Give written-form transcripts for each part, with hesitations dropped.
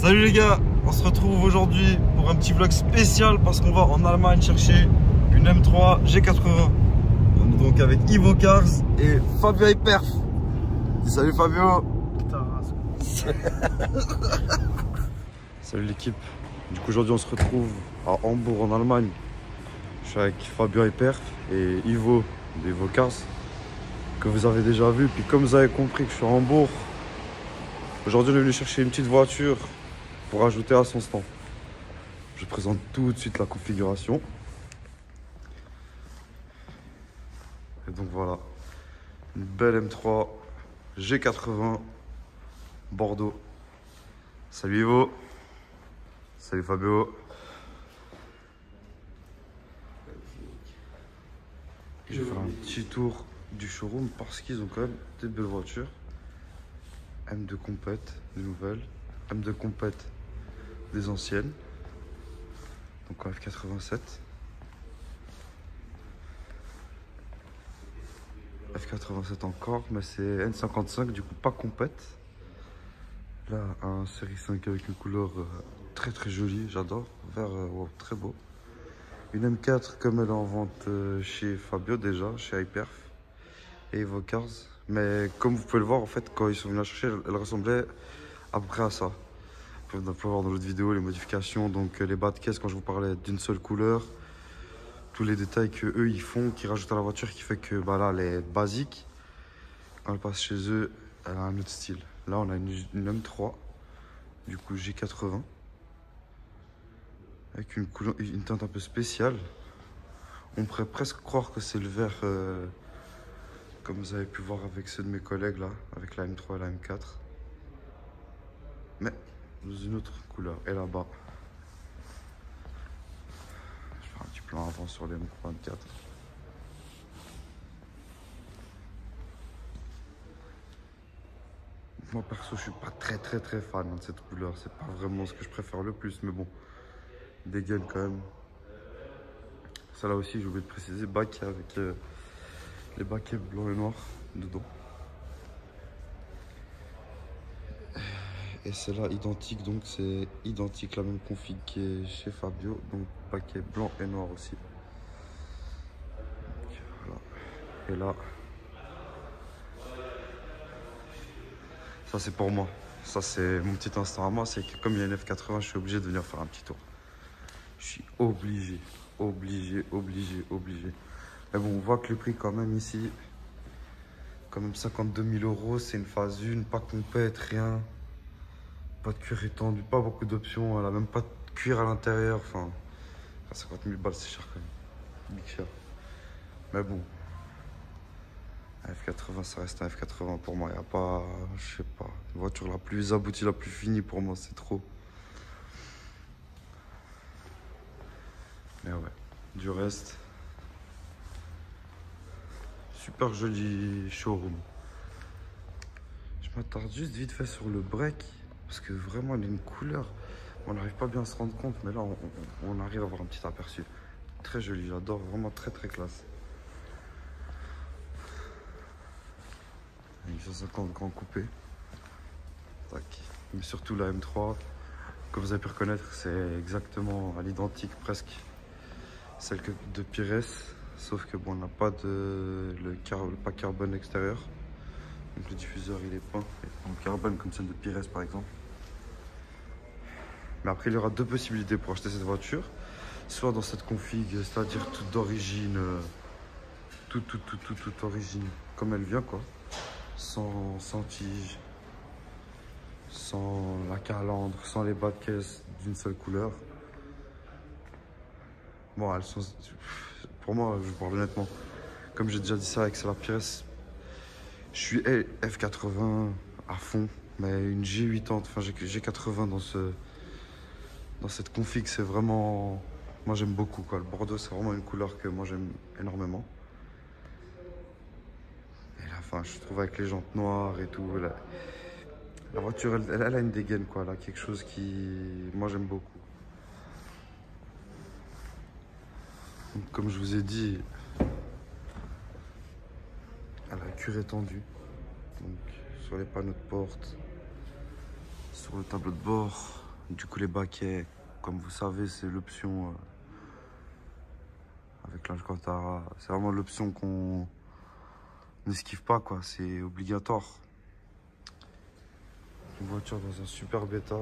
Salut les gars, on se retrouve aujourd'hui pour un petit vlog spécial parce qu'on va en Allemagne chercher une M3 G80. On est donc avec Ivo Cars et Fabio Hyperf. Salut Fabio. Salut l'équipe. Du coup aujourd'hui on se retrouve à Hambourg en Allemagne. Je suis avec Fabio Hyperf et Ivo d'Ivo Cars que vous avez déjà vu. Puis comme vous avez compris que je suis à Hambourg, aujourd'hui on est venu chercher une petite voiture pour ajouter à son stand. Je présente tout de suite la configuration. Et donc voilà, une belle M3 G80 Bordeaux. Salut Ivo. Salut Fabio. Je vais faire un petit tour du showroom parce qu'ils ont quand même des belles voitures. M2 compète, des nouvelles. M2 compète, des anciennes. Donc en F87. F87 encore, mais c'est N55, du coup pas compète. Là, un série 5 avec une couleur très très jolie, j'adore. Vert, wow, très beau. Une M4 comme elle est en vente chez Fabio déjà, chez Hyperf et Evo Cars. Mais comme vous pouvez le voir, en fait, quand ils sont venus la chercher, elle ressemblait à peu près à ça. Vous pouvez voir dans l'autre vidéo les modifications, donc les bas de caisse quand je vous parlais d'une seule couleur. Tous les détails que eux ils font, qu'ils rajoutent à la voiture, qui fait que bah là elle est basique. Quand elle passe chez eux, elle a un autre style. Là on a une M3, du coup G80, avec une couleur, une teinte un peu spéciale. On pourrait presque croire que c'est le vert, comme vous avez pu voir avec ceux de mes collègues là, avec la M3 et la M4. Mais dans une autre couleur. Et là-bas, je vais faire un petit plan avant sur les M3 M4. Moi perso je suis pas très fan de cette couleur, c'est pas vraiment ce que je préfère le plus, mais bon, dégaine quand même. Ça là aussi j'ai oublié de préciser, baquet avec les baquets blancs et noirs dedans. Et c'est là identique, donc c'est identique, la même config qui est chez Fabio, donc baquet blanc et noir aussi. Donc, voilà. Et là, ça c'est pour moi. Ça c'est mon petit instant à moi, c'est que comme il y a une F80, je suis obligé de venir faire un petit tour. Je suis obligé. Mais bon, on voit que le prix quand même ici, quand même 52 000 €, c'est une phase 1, pas complète, rien. Pas de cuir étendu, pas beaucoup d'options, elle a même pas de cuir à l'intérieur, enfin 50 000 balles c'est cher quand même, big cher. Mais bon, un F80 ça reste un F80 pour moi, il n'y a pas, je sais pas, la voiture la plus aboutie, la plus finie pour moi, c'est trop. Mais ouais, du reste, super joli showroom. Je m'attarde juste vite fait sur le break, parce que vraiment il a une couleur, on n'arrive pas bien à se rendre compte, mais là on arrive à avoir un petit aperçu. Très joli, j'adore, vraiment très classe. Avec 150 grands coupés. Tac. Mais surtout la M3, comme vous avez pu reconnaître, c'est exactement à l'identique presque celle de Pires, sauf que bon, on n'a pas le pack carbone extérieur. Donc le diffuseur il est peint en carbone comme celle de Pires par exemple. Mais après il y aura deux possibilités pour acheter cette voiture. Soit dans cette config, c'est-à-dire toute d'origine, toute origine comme elle vient quoi. Sans tige, sans la calandre, sans les bas de caisse d'une seule couleur. Bon, elles sont... Pour moi, je parle honnêtement, comme j'ai déjà dit ça avec la Pires, je suis F80 à fond, mais une G80, enfin G80 dans cette config, c'est vraiment... Moi j'aime beaucoup quoi. Le Bordeaux c'est vraiment une couleur que moi j'aime énormément. Et là, enfin, je trouve avec les jantes noires et tout, la voiture elle a une dégaine quoi, là, quelque chose qui... Moi j'aime beaucoup. Donc, comme je vous ai dit, elle a un cuir étendu. Donc sur les panneaux de porte, sur le tableau de bord, Du coup, les baquets, comme vous savez, c'est l'option avec l'Alcantara. C'est vraiment l'option qu'on n'esquive pas, quoi. C'est obligatoire. Une voiture dans un super bêta.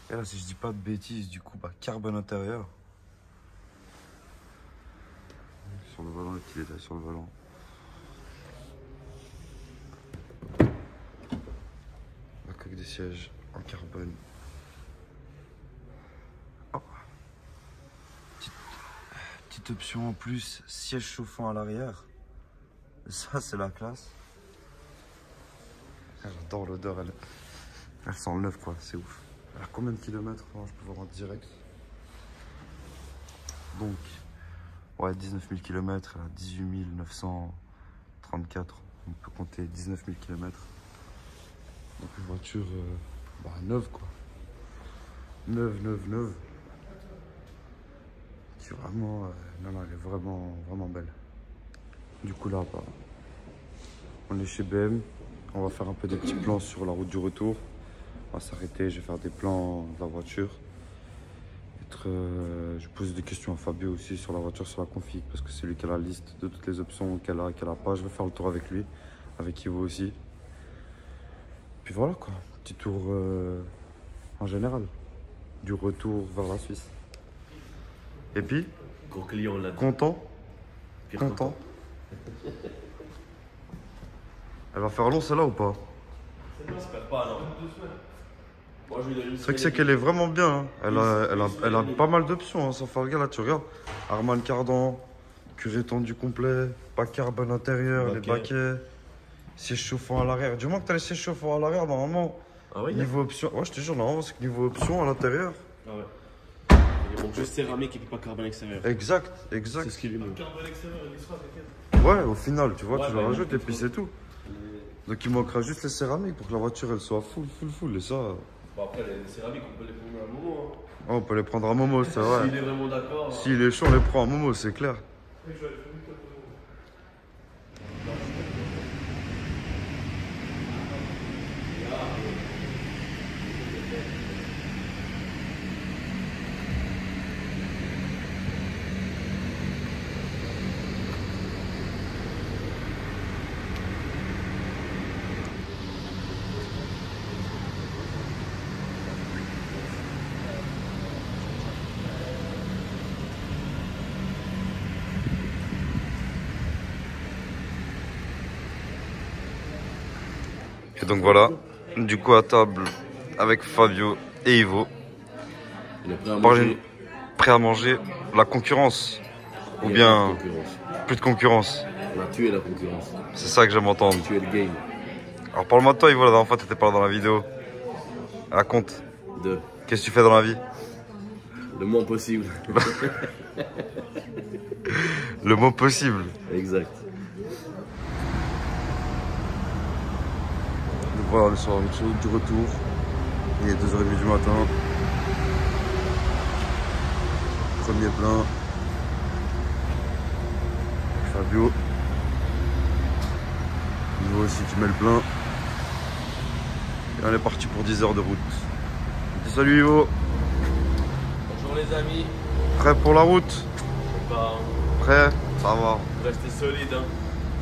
Et là, si je dis pas de bêtises, du coup, bah, carbone intérieur. Sur le volant, le petit détail sur le volant. La coque des sièges en carbone. Oh. Petite option en plus, siège chauffant à l'arrière. Ça, c'est la classe. J'adore l'odeur, elle sent le neuf, quoi, c'est ouf. Alors, combien de kilomètres? Je peux voir en direct. Donc, ouais, 19 000 km, 18 934. On peut compter 19 000 km. Donc, une voiture neuve, quoi. Neuve. Qui vraiment, non, elle est vraiment belle. Du coup, là, bah, on est chez BM. On va faire un peu des petits plans sur la route du retour. On va s'arrêter, je vais faire des plans de la voiture. Je pose des questions à Fabio aussi sur la voiture, sur la config, parce que c'est lui qui a la liste de toutes les options qu'elle a pas. Je vais faire le tour avec lui, avec Ivo aussi. Puis voilà, quoi, petit tour en général, du retour vers la Suisse. Et puis, client, là. Content. Elle va faire long celle-là ou pas? J'espère pas, non. Moi, je lui donne une C'est vrai que c'est qu'elle est vraiment bien. Hein. Elle a pas mal d'options, hein, sans faire le gars. Là, tu regardes. Harman Kardon, cuir étendu complet, pas carbone intérieur, les baquets, siège chauffant à l'arrière. Du moment que tu as les sièges chauffants à l'arrière, normalement, ah ouais, niveau option. Ouais, je te jure, normalement, c'est que niveau option à l'intérieur. Ah ouais. Il manque juste céramique et puis pas carbone extérieur. Exact. C'est ce qui lui manque. Carbone extérieur, il y sera, t'inquiète. Ouais, au final, tu vois, Ouais, tu le rajoutes et puis c'est tout. Donc il manquera juste les céramiques pour que la voiture elle soit full. Et ça. Bon, après, les céramiques, on peut les prendre à un moment. Hein. Oh, on peut les prendre à Momo, c'est vrai. S'il est vraiment d'accord. S'il est chaud, on les prend à Momo, c'est clair. Oui, je vais aller vite. Et donc voilà, du coup à table avec Fabio et Ivo. Il est prêt à manger. Prêt à manger la concurrence. Ou bien plus de concurrence. On a tué la concurrence. C'est ça que j'aime entendre. Tuer le game. Alors parle-moi de toi Ivo, la dernière fois t'étais pas là dans la vidéo. Raconte. Qu'est-ce que tu fais dans la vie? Le moins possible. Le moins possible. Exact. Donc voilà, le soir du retour. Il est 2h30 du matin. Premier plein. Fabio. Ivo aussi qui met le plein. Et on est parti pour 10 heures de route. Salut Ivo. Bonjour les amis. Prêt pour la route? Prêt? Ça va. Restez solide. Hein.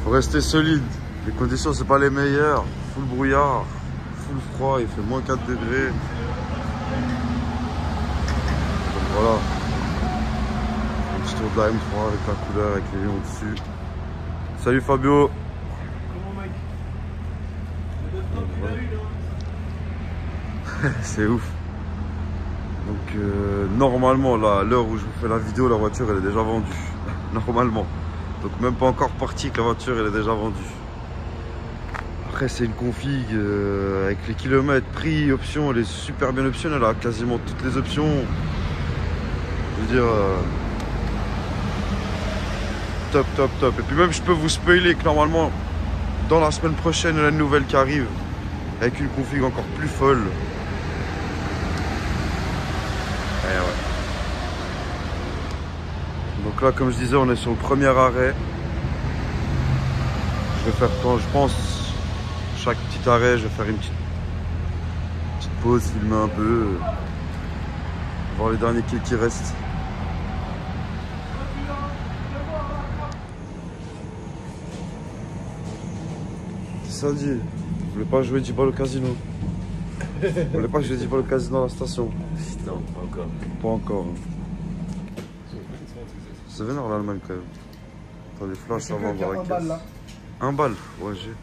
Faut rester solide. Les conditions c'est pas les meilleures. Full brouillard, full froid, il fait moins 4 degrés. Donc voilà. Un petit tour de la M3 avec la couleur, avec les lions au-dessus. Salut Fabio. Comment, mec? Le 9 qu'il a eu, là. C'est ouf. Donc normalement là, à l'heure où je vous fais la vidéo, la voiture elle est déjà vendue. Normalement. Donc même pas encore parti que la voiture elle est déjà vendue. Après c'est une config avec les kilomètres, prix, options, elle est super bien optionnelle, elle a quasiment toutes les options. Je veux dire top. Et puis même je peux vous spoiler que normalement dans la semaine prochaine il y a une nouvelle qui arrive avec une config encore plus folle. Et ouais. Donc là comme je disais on est sur le premier arrêt. Je vais faire quand je pense chaque petit arrêt je vais faire une petite pause, filmer un peu, voir les derniers quais qui restent. Ça dit, vous voulez pas jouer 10 balles au casino? Vous voulez pas jouer 10 balles au casino à la station? Non, pas encore. Pas encore. Hein. C'est vénère l'Allemagne quand même. T'as des flashs avant dans la caisse. 1 balle là. 1 balle, ouais j'ai.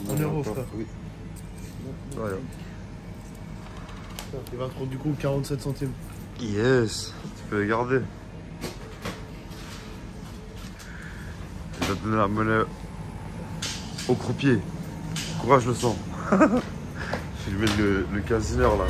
En euros, frère. Oui. Ouais. Il va trop du coup 47 centimes. Yes, tu peux les garder. Il va te donner la monnaie au croupier. Courage le sang. Filmer le casineur là.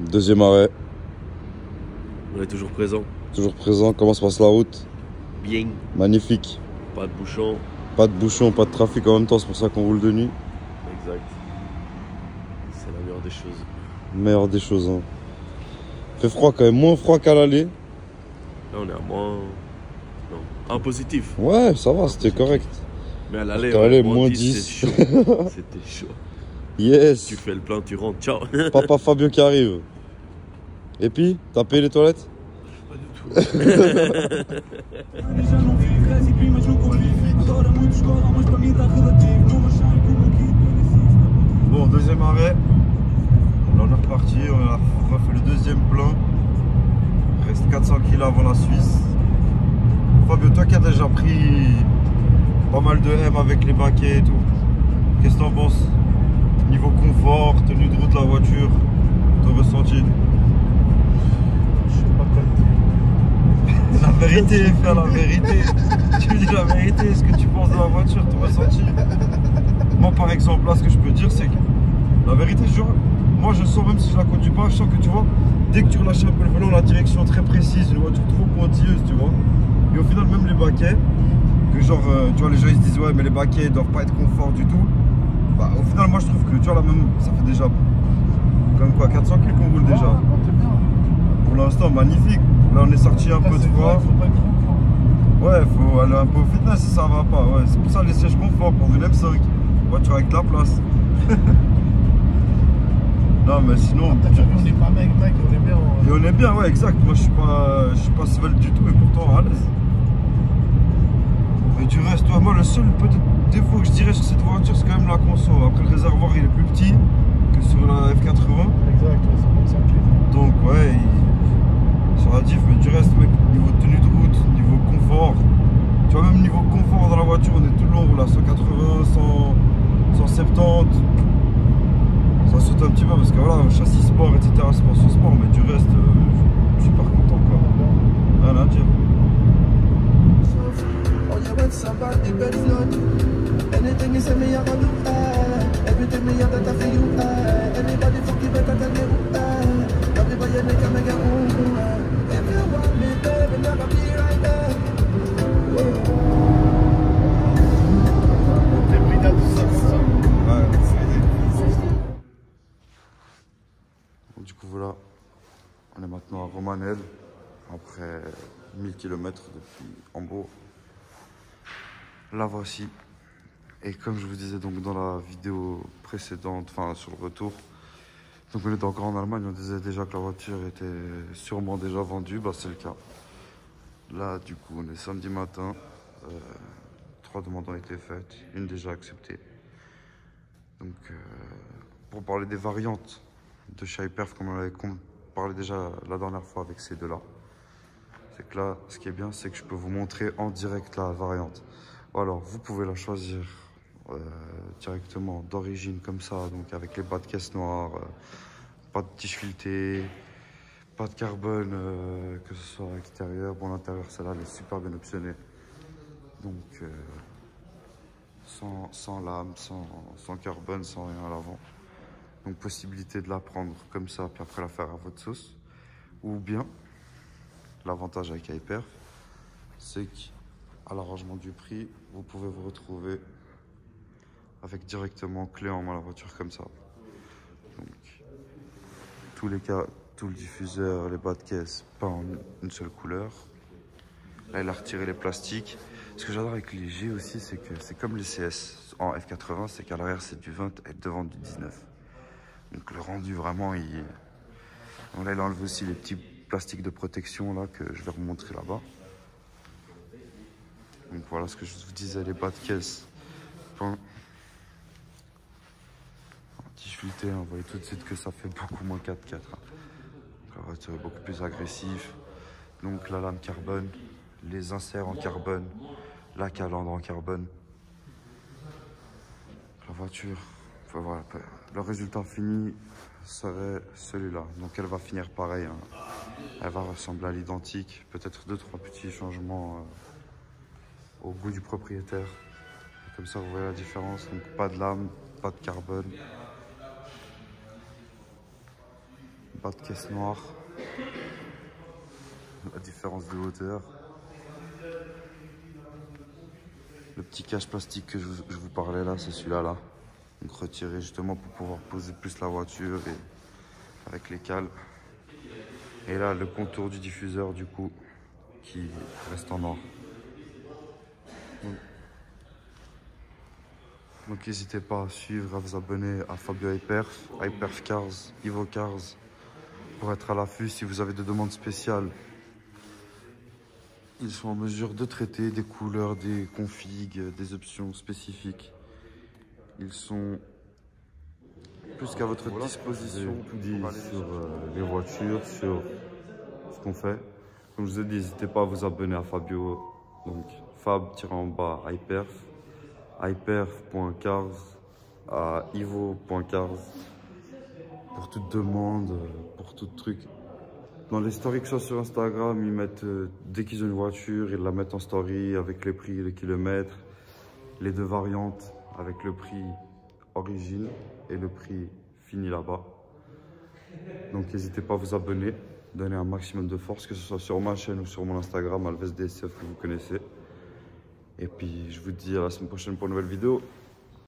Deuxième arrêt. On est toujours présent. Toujours présent. Comment se passe la route? Bien. Magnifique. Pas de bouchon. Pas de bouchon, pas de trafic en même temps, c'est pour ça qu'on roule de nuit. Exact. C'est la meilleure des choses. Meilleure des choses. Hein. Fait froid quand même, moins froid qu'à l'aller. Là, on est à moins. Non. En positif. Ouais, ça va, c'était correct. Mais à l'aller, Qu'à l'aller, moins moins 10. 10. C'était chaud. C'était chaud. Yes. Tu fais le plein, tu rentres. Ciao. Papa Fabio qui arrive. Et puis, t'as payé les toilettes? Pas du tout. Bon, deuxième arrêt. Là, on est reparti, on a refait le deuxième plein. Il reste 400 kg avant la Suisse. Fabio, toi qui as déjà pris pas mal de M avec les baquets et tout, qu'est-ce que t'en penses? Niveau confort, tenue de route de la voiture, ton ressenti? Je sais pas quoi te dire. La vérité, frère, la vérité. Tu me dis la vérité, ce que tu penses de la voiture, ton ressenti. Moi, par exemple, là, ce que je peux dire, c'est que la vérité, moi, je sens, même si je la conduis pas, je sens que tu vois, dès que tu relâches un peu le volant, la direction très précise, une voiture trop pointilleuse, tu vois. Et au final, même les baquets, que genre, tu vois, les gens ils se disent, ouais, mais les baquets doivent pas être confort du tout. Bah, au final, moi, je trouve que, tu vois, là, même, ça fait déjà, comme quoi, 400 kg qu'on roule déjà. Pour l'instant, magnifique. Là, on est sorti un peu de froid. Ouais, faut aller un peu au fitness si ça va pas. Ouais, c'est pour ça les sièges confort pour une M5. Voiture avec de la place. Non, mais sinon. On n'est pas mec, on est bien. Et on est bien, ouais, exact. Moi, je suis pas svelte du tout et pourtant à l'aise. Et du reste, toi, moi, le seul peut-être défaut que je dirais sur cette voiture, c'est quand même la conso. Après, le réservoir, il est plus petit que sur la F80. Exact, ouais, 55 litres. Donc, ouais, sur la diff, mais du reste, mec, niveau tenue de route, niveau confort, tu vois, même niveau confort dans la voiture, on est tout le long, on roule à 180, 170. Ça saute un petit peu parce que voilà, châssis sport, etc., suspension sport, mais du reste, je suis super content, quoi. Rien à dire. Du coup voilà, on est maintenant à Romanel, après 1000 km depuis Hambourg. La voici. Et comme je vous disais donc dans la vidéo précédente, enfin sur le retour, donc on était encore en Allemagne, on disait déjà que la voiture était sûrement déjà vendue, bah c'est le cas. Là du coup on est samedi matin, 3 demandes ont été faites, une déjà acceptée. Donc pour parler des variantes de chez Hyperf, comme on avait parlé déjà la dernière fois avec ces deux-là. C'est que là, ce qui est bien, c'est que je peux vous montrer en direct la variante. Alors, vous pouvez la choisir directement d'origine comme ça, donc avec les bas de caisse noire, pas de tige filetée, pas de carbone, que ce soit à l'extérieur. Bon, l'intérieur, celle-là, elle est super bien optionnée. Donc, sans lame, sans carbone, sans rien à l'avant. Donc possibilité de la prendre comme ça, puis après la faire à votre sauce. Ou bien, l'avantage avec Hyperf, c'est à l'arrangement du prix, vous pouvez vous retrouver avec directement clé en main la voiture comme ça. Donc, tous les cas, tout le diffuseur, les bas de caisse, pas en une seule couleur. Là, il a retiré les plastiques. Ce que j'adore avec les G aussi, c'est que c'est comme les CS en F80, c'est qu'à l'arrière c'est du 20 et devant du 19. Donc le rendu vraiment, donc là, il a enlevé aussi les petits plastiques de protection là que je vais vous montrer là-bas. Donc voilà ce que je vous disais, les bas de caisse. Anti-fuité, on voit tout de suite que ça fait beaucoup moins 4x4. Hein. La voiture est beaucoup plus agressive. Donc la lame carbone, les inserts en carbone, la calandre en carbone. La voiture, enfin, voilà, le résultat fini serait celui-là. Donc elle va finir pareil. Hein. Elle va ressembler à l'identique. Peut-être 2-3 petits changements au goût du propriétaire. Comme ça vous voyez la différence. Donc pas de lame, pas de carbone. Pas de caisse noire. La différence de hauteur. Le petit cache plastique que je vous parlais là, c'est celui-là là. Donc retiré justement pour pouvoir poser plus la voiture et avec les cales. Et là le contour du diffuseur du coup qui reste en or. Donc n'hésitez pas à suivre, à vous abonner à Fabio Hyperf, Hyperf Cars, Evo Cars pour être à l'affût si vous avez des demandes spéciales. Ils sont en mesure de traiter des couleurs, des configs, des options spécifiques. Ils sont plus qu'à votre disposition. J'ai tout dit sur les voitures, sur ce qu'on fait. Comme je vous ai dit, n'hésitez pas à vous abonner à Fabio. Donc fab-hyperf, hyperf.cars, à ivo.cars pour toute demande, pour tout truc. Dans les stories que ce soit sur Instagram, ils mettent, dès qu'ils ont une voiture, ils la mettent en story avec les prix, les kilomètres, les deux variantes avec le prix origine et le prix fini là-bas. Donc n'hésitez pas à vous abonner, donner un maximum de force, que ce soit sur ma chaîne ou sur mon Instagram, AlvesDSF que vous connaissez. Et puis je vous dis à la semaine prochaine pour une nouvelle vidéo.